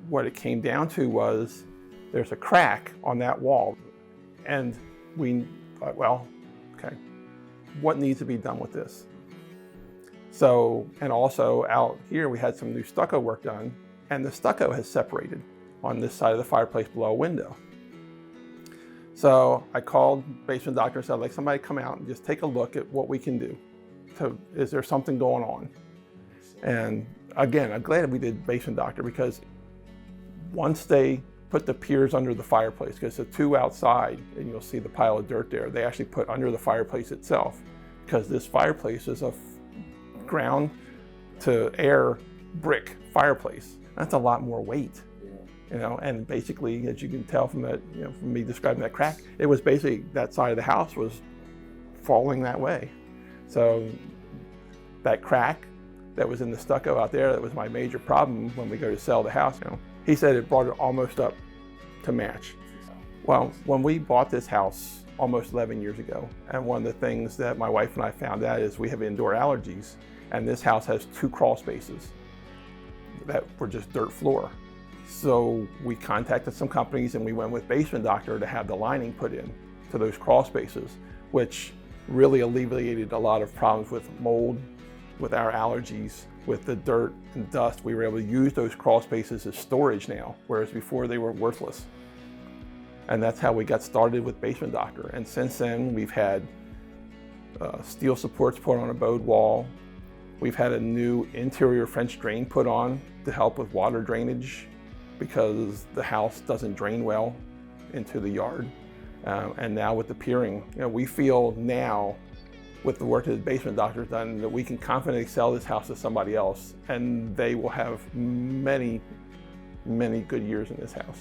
what it came down to was there's a crack on that wall, and we thought, well, okay, what needs to be done with this? So, and also out here we had some new stucco work done, and the stucco has separated on this side of the fireplace below a window. So I called BasementDoctor and said, like, somebody come out and just take a look at what we can do. So is there something going on? And again, I'm glad we did BasementDoctor, because once they put the piers under the fireplace, because the two outside, and you'll see the pile of dirt there, they actually put under the fireplace itself, because this fireplace is a ground to air brick fireplace. That's a lot more weight, you know, and basically, as you can tell from that, you know, from me describing that crack, it was basically that side of the house was falling that way. So that crack that was in the stucco out there, that was my major problem when we go to sell the house. You know, he said it brought it almost up to match. Well, when we bought this house almost 11 years ago, and one of the things that my wife and I found out is we have indoor allergies, and this house has 2 crawl spaces that were just dirt floor. So we contacted some companies and we went with BasementDoctor to have the lining put in to those crawl spaces, which really alleviated a lot of problems with mold, with our allergies, with the dirt and dust. We were able to use those crawl spaces as storage now, whereas before they were worthless. And that's how we got started with BasementDoctor. And since then, we've had steel supports put on a bowed wall. We've had a new interior French drain put on to help with water drainage, because the house doesn't drain well into the yard. And now with the piering, you know, we feel now with the work that BasementDoctor has done that we can confidently sell this house to somebody else, and they will have many, many good years in this house.